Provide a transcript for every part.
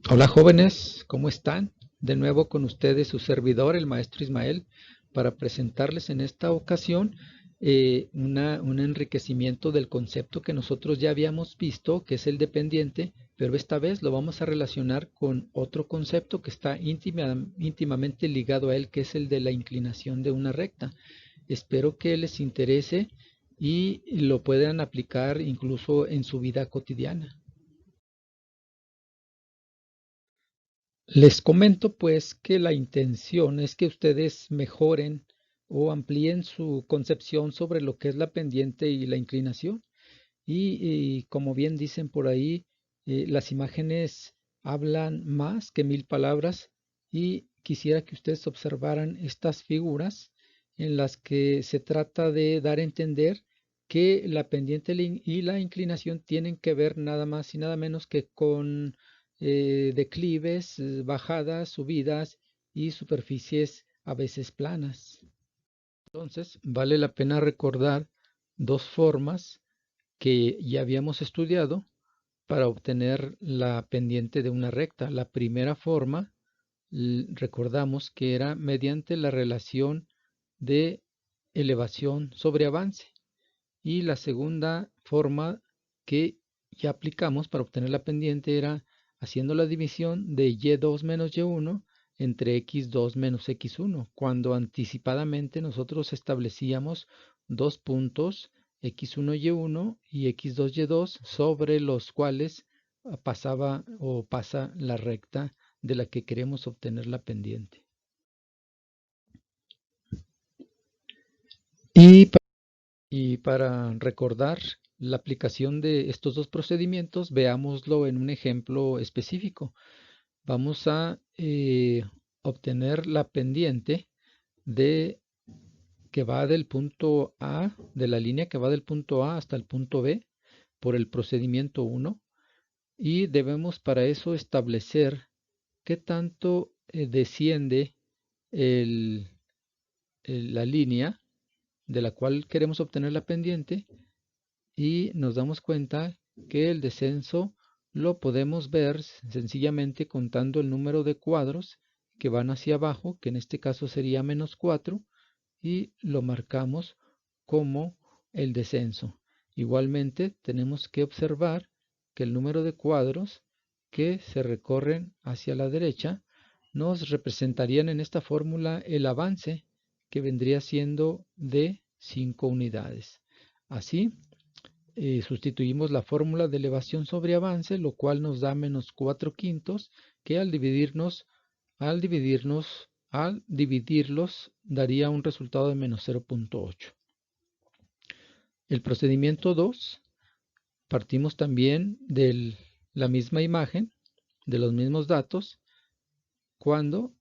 Hola jóvenes, ¿cómo están? De nuevo con ustedes su servidor, el maestro Ismael, para presentarles en esta ocasión un enriquecimiento del concepto que nosotros ya habíamos visto, que es el dependiente, pero esta vez lo vamos a relacionar con otro concepto que está íntimamente ligado a él, que es el de la inclinación de una recta. Espero que les interese y lo puedan aplicar incluso en su vida cotidiana. Les comento pues que la intención es que ustedes mejoren o amplíen su concepción sobre lo que es la pendiente y la inclinación. Y como bien dicen por ahí, las imágenes hablan más que mil palabras y quisiera que ustedes observaran estas figuras en las que se trata de dar a entender que la pendiente y la inclinación tienen que ver nada más y nada menos que con declives, bajadas, subidas y superficies a veces planas. Entonces, vale la pena recordar dos formas que ya habíamos estudiado para obtener la pendiente de una recta. La primera forma, recordamos que era mediante la relación de elevación sobre avance. Y la segunda forma que ya aplicamos para obtener la pendiente era haciendo la división de y2 menos y1 entre x2 menos x1, cuando anticipadamente nosotros establecíamos dos puntos x1 y1 y x2 y2 sobre los cuales pasaba o pasa la recta de la que queremos obtener la pendiente. Y Y para recordar la aplicación de estos dos procedimientos, veámoslo en un ejemplo específico. Vamos a obtener la pendiente de que va del punto A, de la línea que va del punto A hasta el punto B por el procedimiento 1 y debemos para eso establecer qué tanto desciende el, la línea de la cual queremos obtener la pendiente y nos damos cuenta que el descenso lo podemos ver sencillamente contando el número de cuadros que van hacia abajo, que en este caso sería -4, y lo marcamos como el descenso. Igualmente tenemos que observar que el número de cuadros que se recorren hacia la derecha nos representarían en esta fórmula el avance, que vendría siendo de 5 unidades. Así, sustituimos la fórmula de elevación sobre avance, lo cual nos da -4/5, que al dividirlos daría un resultado de -0.8. El procedimiento 2, partimos también de la misma imagen, de los mismos datos, cuando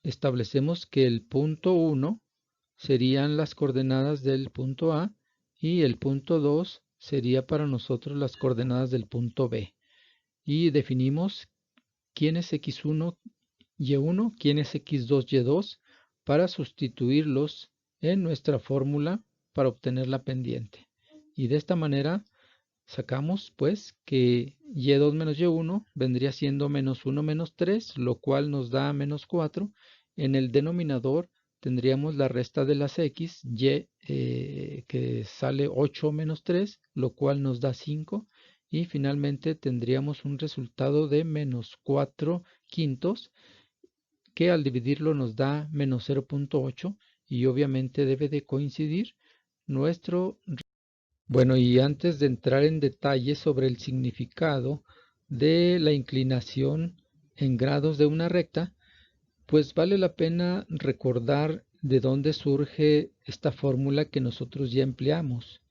establecemos que el punto 1 serían las coordenadas del punto A y el punto 2 sería para nosotros las coordenadas del punto B. Y definimos quién es x1, y1, quién es x2, y2 para sustituirlos en nuestra fórmula para obtener la pendiente. Y de esta manera sacamos pues que y2 menos y1 vendría siendo -1 menos 3, lo cual nos da -4. En el denominador tendríamos la resta de las x, que sale 8 menos 3, lo cual nos da 5. Y finalmente tendríamos un resultado de -4/5, que al dividirlo nos da -0.8 y obviamente debe de coincidir nuestro. Bueno, y antes de entrar en detalle sobre el significado de la inclinación en grados de una recta, pues vale la pena recordar de dónde surge esta fórmula que nosotros ya empleamos.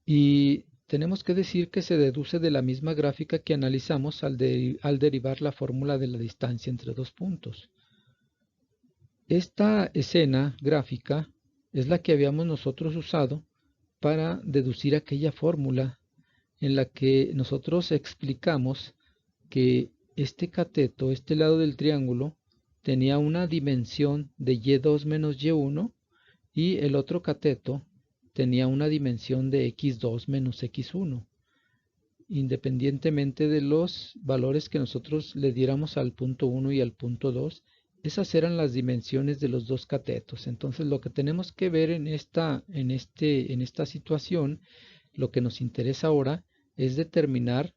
Y tenemos que decir que se deduce de la misma gráfica que analizamos al derivar la fórmula de la distancia entre dos puntos. Esta escena gráfica es la que habíamos nosotros usado para deducir aquella fórmula en la que nosotros explicamos que este cateto, este lado del triángulo, tenía una dimensión de y2 menos y1 y el otro cateto tenía una dimensión de x2 menos x1. independientemente de los valores que nosotros le diéramos al punto 1 y al punto 2. Esas eran las dimensiones de los dos catetos. Entonces lo que tenemos que ver en esta situación, lo que nos interesa ahora es determinar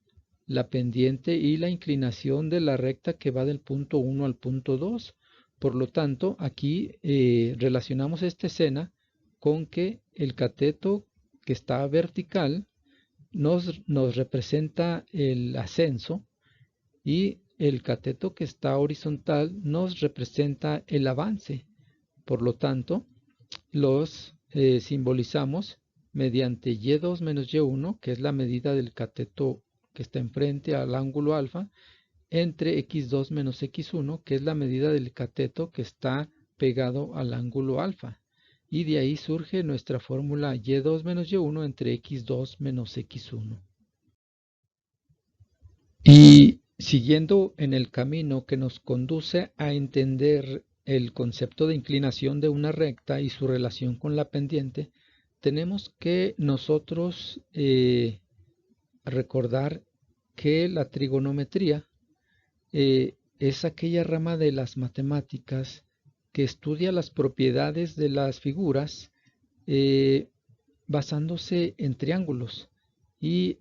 la pendiente y la inclinación de la recta que va del punto 1 al punto 2. Por lo tanto, aquí relacionamos esta escena con que el cateto que está vertical nos representa el ascenso y el cateto que está horizontal nos representa el avance. Por lo tanto, los simbolizamos mediante y2 menos y1, que es la medida del cateto que está enfrente al ángulo alfa, entre x2 menos x1, que es la medida del cateto que está pegado al ángulo alfa. Y de ahí surge nuestra fórmula y2 menos y1 entre x2 menos x1. Y siguiendo en el camino que nos conduce a entender el concepto de inclinación de una recta y su relación con la pendiente, tenemos que nosotros recordar que la trigonometría es aquella rama de las matemáticas que estudia las propiedades de las figuras basándose en triángulos, y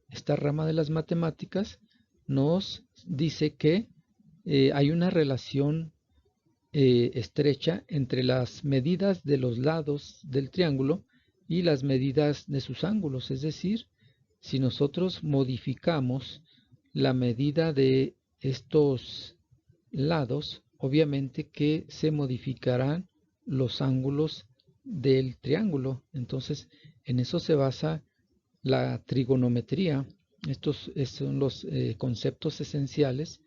esta rama de las matemáticas, nos dice que hay una relación estrecha entre las medidas de los lados del triángulo y las medidas de sus ángulos. Es decir, si nosotros modificamos la medida de estos lados, obviamente que se modificarán los ángulos del triángulo. Entonces, en eso se basa la trigonometría. Estos son los conceptos esenciales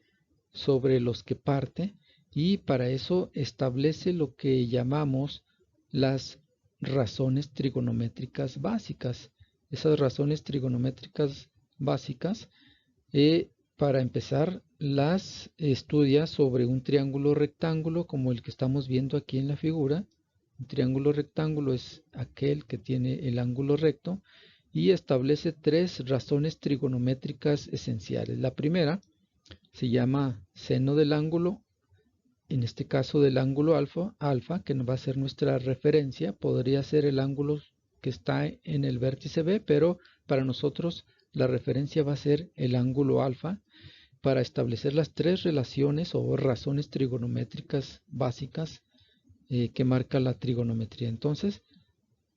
sobre los que parte, y para eso establece lo que llamamos las razones trigonométricas básicas. Esas razones trigonométricas básicas, para empezar, las estudia sobre un triángulo rectángulo como el que estamos viendo aquí en la figura. Un triángulo rectángulo es aquel que tiene el ángulo recto, y establece tres razones trigonométricas esenciales. La primera se llama seno del ángulo, en este caso del ángulo alfa, que va a ser nuestra referencia. Podría ser el ángulo que está en el vértice B, pero para nosotros la referencia va a ser el ángulo alfa, para establecer las tres relaciones o razones trigonométricas básicas que marca la trigonometría. Entonces,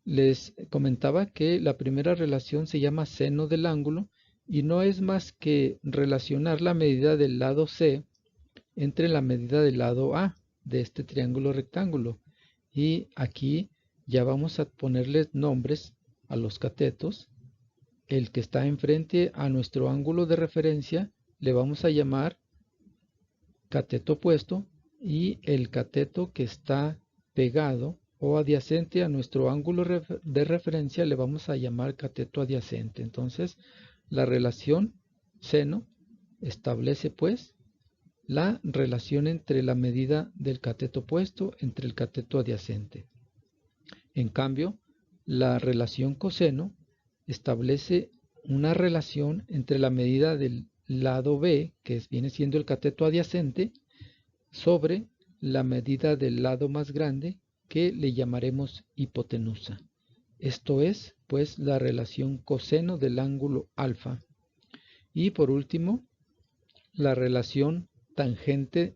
les comentaba que la primera relación se llama seno del ángulo, y no es más que relacionar la medida del lado C entre la medida del lado A de este triángulo rectángulo. Y aquí ya vamos a ponerles nombres a los catetos. El que está enfrente a nuestro ángulo de referencia le vamos a llamar cateto opuesto, y el cateto que está pegado o adyacente a nuestro ángulo de referencia le vamos a llamar cateto adyacente. Entonces, la relación seno establece pues la relación entre la medida del cateto opuesto entre el cateto adyacente. En cambio, la relación coseno establece una relación entre la medida del lado B, que viene siendo el cateto adyacente, sobre la medida del lado más grande, que le llamaremos hipotenusa. Esto es, pues, la relación coseno del ángulo alfa. Y por último, la relación tangente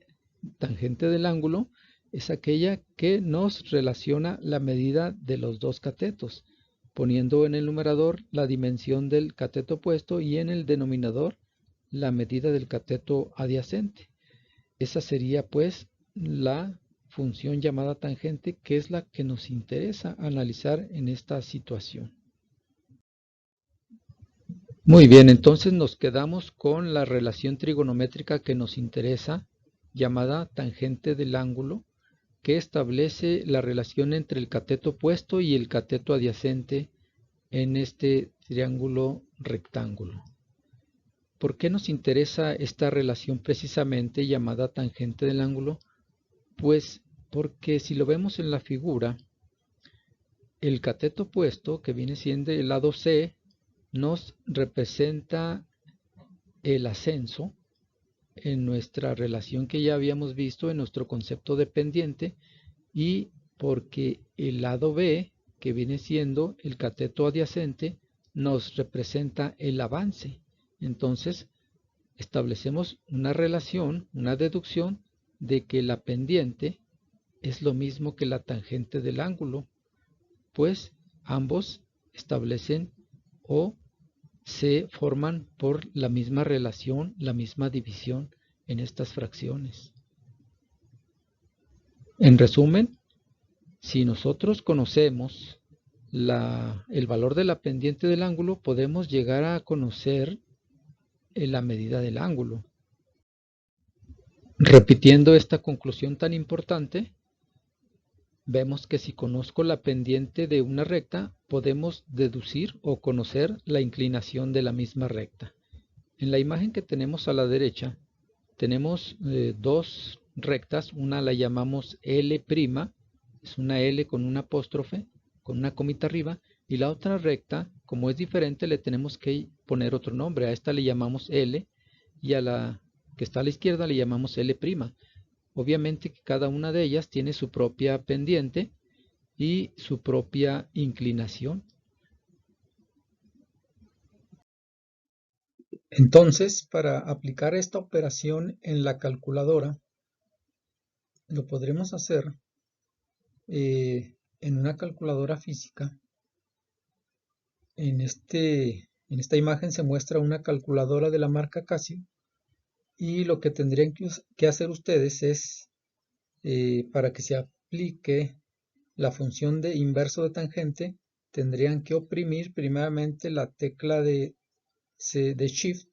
del ángulo es aquella que nos relaciona la medida de los dos catetos, poniendo en el numerador la dimensión del cateto opuesto y en el denominador la medida del cateto adyacente. Esa sería pues la función llamada tangente, que es la que nos interesa analizar en esta situación. Muy bien, entonces nos quedamos con la relación trigonométrica que nos interesa, llamada tangente del ángulo, que establece la relación entre el cateto opuesto y el cateto adyacente en este triángulo rectángulo. ¿Por qué nos interesa esta relación precisamente llamada tangente del ángulo? Pues porque si lo vemos en la figura, el cateto opuesto, que viene siendo el lado C, nos representa el ascenso en nuestra relación que ya habíamos visto en nuestro concepto de pendiente, y porque el lado B, que viene siendo el cateto adyacente, nos representa el avance. Entonces establecemos una relación, una deducción de que la pendiente es lo mismo que la tangente del ángulo, pues ambos establecen o se forman por la misma relación, la misma división en estas fracciones. En resumen, si nosotros conocemos el valor de la pendiente del ángulo, podemos llegar a conocer la medida del ángulo. Repitiendo esta conclusión tan importante, vemos que si conozco la pendiente de una recta, podemos deducir o conocer la inclinación de la misma recta. En la imagen que tenemos a la derecha, tenemos dos rectas. Una la llamamos L', es una L con un apóstrofe, con una comita arriba, y la otra recta, como es diferente, le tenemos que poner otro nombre. A esta le llamamos L, y a la que está a la izquierda le llamamos L'. Obviamente que cada una de ellas tiene su propia pendiente y su propia inclinación. Entonces, para aplicar esta operación en la calculadora, lo podremos hacer en una calculadora física. En esta imagen se muestra una calculadora de la marca Casio, y lo que tendrían que hacer ustedes es, para que se aplique la función de inverso de tangente, tendrían que oprimir primeramente la tecla de Shift,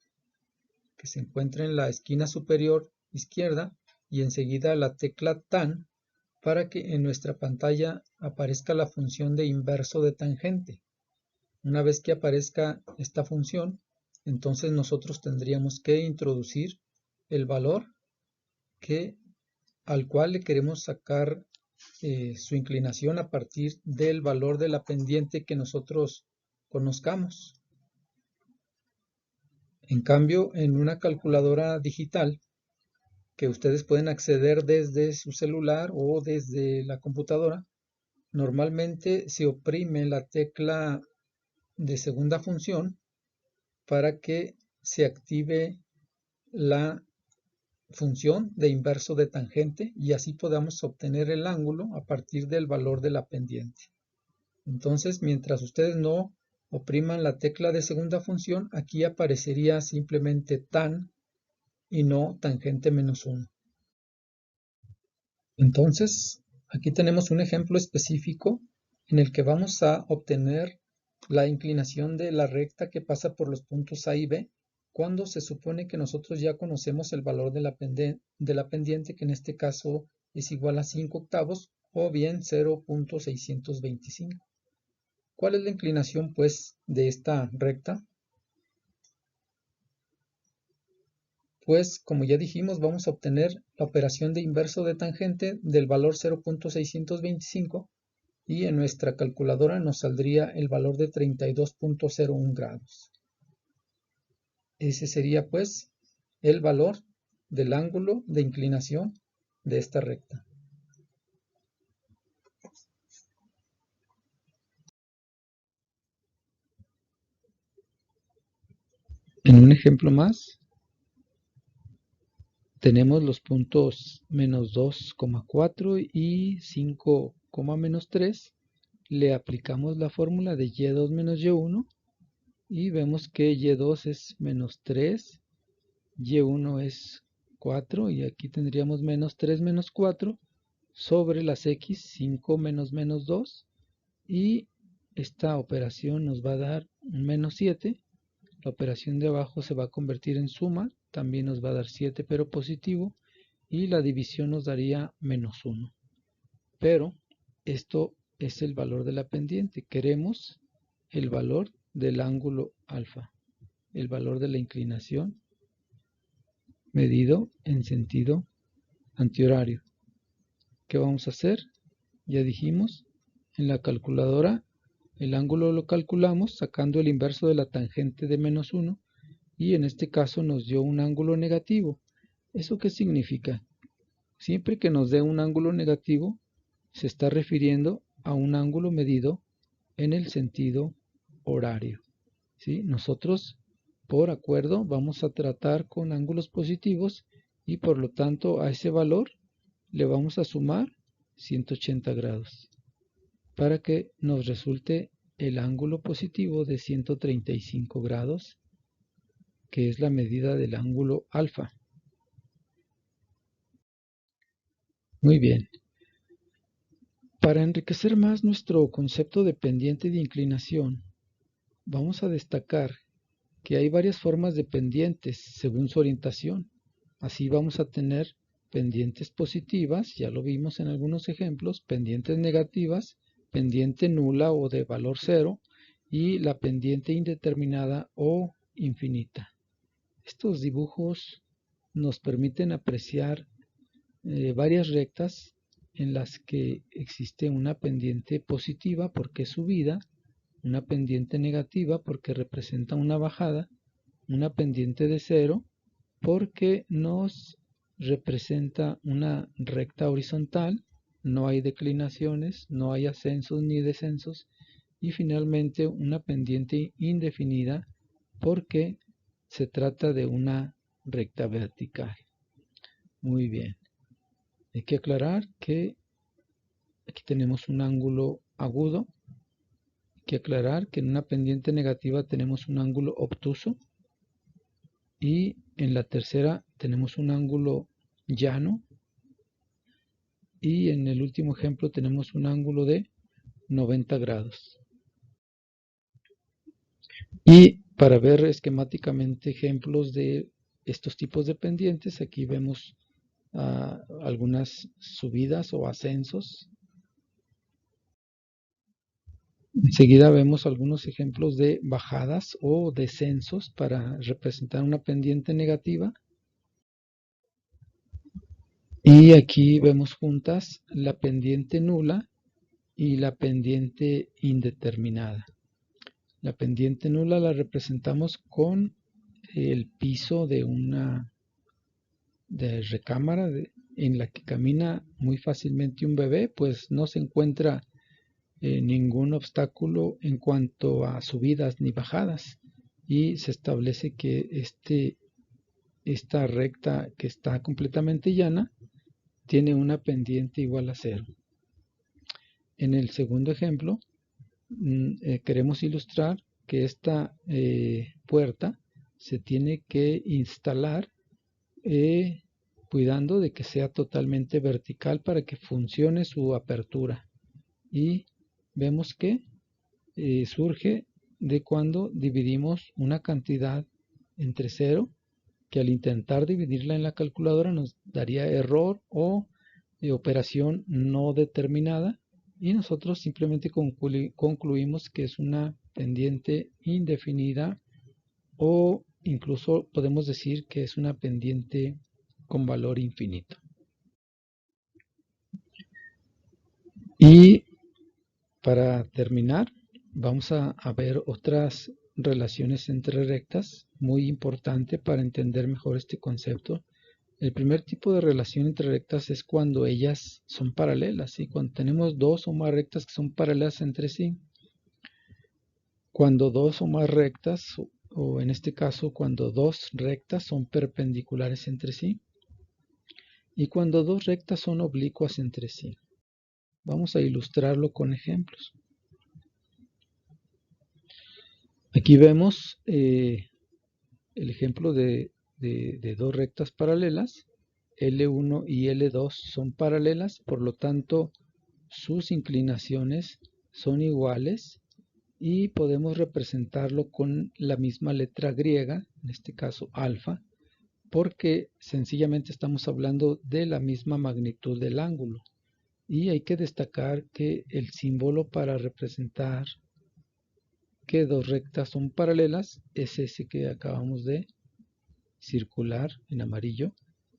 que se encuentra en la esquina superior izquierda, y enseguida la tecla Tan, para que en nuestra pantalla aparezca la función de inverso de tangente. Una vez que aparezca esta función, entonces nosotros tendríamos que introducir el valor al cual le queremos sacar su inclinación a partir del valor de la pendiente que nosotros conozcamos. En cambio, en una calculadora digital que ustedes pueden acceder desde su celular o desde la computadora, normalmente se oprime la tecla de segunda función para que se active la función de inverso de tangente, y así podamos obtener el ángulo a partir del valor de la pendiente. Entonces, mientras ustedes no opriman la tecla de segunda función, aquí aparecería simplemente tan y no tangente menos 1. Entonces, aquí tenemos un ejemplo específico en el que vamos a obtener la inclinación de la recta que pasa por los puntos A y B, cuando se supone que nosotros ya conocemos el valor de la pendiente, que en este caso es igual a 5 octavos o bien 0.625. ¿Cuál es la inclinación, pues, de esta recta? Pues, como ya dijimos, vamos a obtener la operación de inverso de tangente del valor 0.625, y en nuestra calculadora nos saldría el valor de 32.01 grados. Ese sería, pues, el valor del ángulo de inclinación de esta recta. En un ejemplo más, tenemos los puntos menos 2,4 y 5,-3. Le aplicamos la fórmula de y2 menos y1 y vemos que y2 es menos 3, y1 es 4, y aquí tendríamos menos 3 menos 4 sobre las x, 5 menos menos 2, y esta operación nos va a dar un menos 7. La operación de abajo se va a convertir en suma, también nos va a dar 7 pero positivo, y la división nos daría menos 1. Pero esto es el valor de la pendiente. Queremos el valor del ángulo alfa, el valor de la inclinación medido en sentido antihorario. ¿Qué vamos a hacer? Ya dijimos, en la calculadora El ángulo lo calculamos sacando el inverso de la tangente de -1 y en este caso nos dio un ángulo negativo. ¿Eso qué significa? Siempre que nos dé un ángulo negativo, se está refiriendo a un ángulo medido en el sentido horario. ¿Sí? Nosotros, por acuerdo, vamos a tratar con ángulos positivos y por lo tanto a ese valor le vamos a sumar 180 grados para que nos resulte el ángulo positivo de 135 grados, que es la medida del ángulo alfa. Muy bien. Para enriquecer más nuestro concepto de pendiente de inclinación, vamos a destacar que hay varias formas de pendientes según su orientación. Así vamos a tener pendientes positivas, ya lo vimos en algunos ejemplos, pendientes negativas, pendiente nula o de valor cero y la pendiente indeterminada o infinita. Estos dibujos nos permiten apreciar varias rectas en las que existe una pendiente positiva porque es subida, una pendiente negativa porque representa una bajada, una pendiente de cero porque nos representa una recta horizontal, no hay declinaciones, no hay ascensos ni descensos, y finalmente una pendiente indefinida porque se trata de una recta vertical. Muy bien. Hay que aclarar que aquí tenemos un ángulo agudo. Hay que aclarar que en una pendiente negativa tenemos un ángulo obtuso. Y en la tercera tenemos un ángulo llano. Y en el último ejemplo tenemos un ángulo de 90 grados. Y para ver esquemáticamente ejemplos de estos tipos de pendientes, aquí vemos algunas subidas o ascensos. Enseguida vemos algunos ejemplos de bajadas o descensos para representar una pendiente negativa. Y aquí vemos juntas la pendiente nula y la pendiente indeterminada. La pendiente nula la representamos con el piso de una recámara en la que camina muy fácilmente un bebé, pues no se encuentra ningún obstáculo en cuanto a subidas ni bajadas y se establece que esta recta que está completamente llana tiene una pendiente igual a 0. En el segundo ejemplo queremos ilustrar que esta puerta se tiene que instalar cuidando de que sea totalmente vertical para que funcione su apertura. Y vemos que surge de cuando dividimos una cantidad entre 0, que al intentar dividirla en la calculadora nos daría error o operación no determinada, y nosotros simplemente concluimos que es una pendiente indefinida o incluso podemos decir que es una pendiente con valor infinito. Y para terminar, vamos a ver otras relaciones entre rectas, muy importante para entender mejor este concepto. El primer tipo de relación entre rectas es cuando ellas son paralelas, y cuando tenemos dos o más rectas que son paralelas entre sí. Cuando dos o más rectas, o en este caso cuando dos rectas son perpendiculares entre sí, y cuando dos rectas son oblicuas entre sí. Vamos a ilustrarlo con ejemplos. Aquí vemos el ejemplo de dos rectas paralelas. L1 y L2 son paralelas, por lo tanto sus inclinaciones son iguales y podemos representarlo con la misma letra griega, en este caso alfa, porque sencillamente estamos hablando de la misma magnitud del ángulo. Y hay que destacar que el símbolo para representar que dos rectas son paralelas es ese que acabamos de circular en amarillo.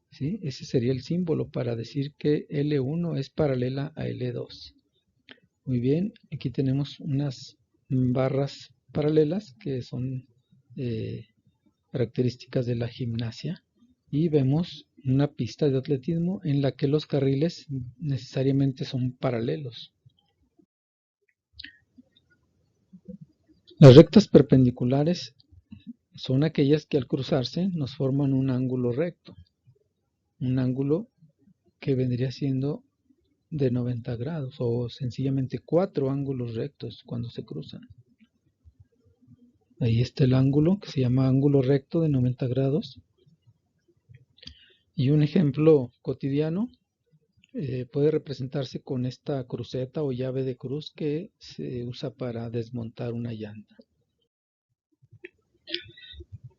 ¿Sí? Ese sería el símbolo para decir que L1 es paralela a L2. Muy bien, aquí tenemos unas barras paralelas que son características de la gimnasia, y vemos una pista de atletismo en la que los carriles necesariamente son paralelos. Las rectas perpendiculares son aquellas que al cruzarse nos forman un ángulo recto, un ángulo que vendría siendo de 90 grados o sencillamente 4 ángulos rectos cuando se cruzan. Ahí está el ángulo que se llama ángulo recto de 90 grados. Y un ejemplo cotidiano puede representarse con esta cruceta o llave de cruz que se usa para desmontar una llanta.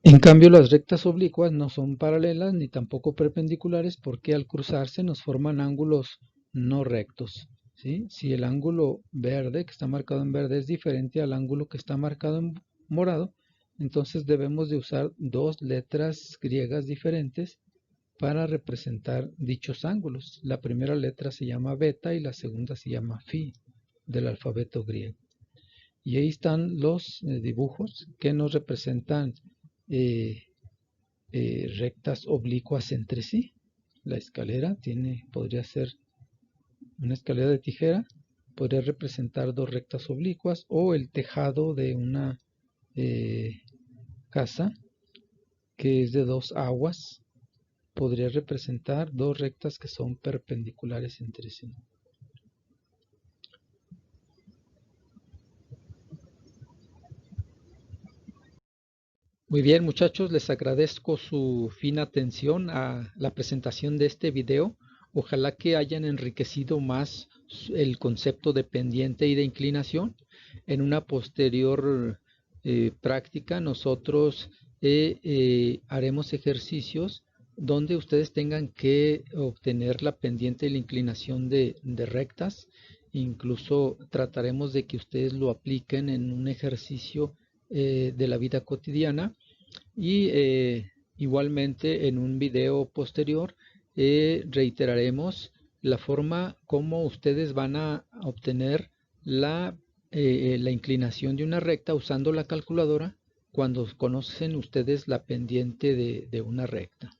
En cambio, las rectas oblicuas no son paralelas ni tampoco perpendiculares, porque al cruzarse nos forman ángulos no rectos, ¿sí? Si el ángulo verde, que está marcado en verde, es diferente al ángulo que está marcado en morado, entonces debemos de usar dos letras griegas diferentes para representar dichos ángulos. La primera letra se llama beta y la segunda se llama phi del alfabeto griego. Y ahí están los dibujos que nos representan rectas oblicuas entre sí. La escalera podría ser una escalera de tijera, podría representar dos rectas oblicuas, o el tejado de una casa que es de dos aguas podría representar dos rectas que son perpendiculares entre sí. Muy bien, muchachos, les agradezco su fina atención a la presentación de este video. Ojalá que hayan enriquecido más el concepto de pendiente y de inclinación. En una posterior práctica nosotros haremos ejercicios donde ustedes tengan que obtener la pendiente y la inclinación de rectas. Incluso trataremos de que ustedes lo apliquen en un ejercicio de la vida cotidiana, y igualmente en un video posterior reiteraremos la forma como ustedes van a obtener la inclinación de una recta usando la calculadora cuando conocen ustedes la pendiente de una recta.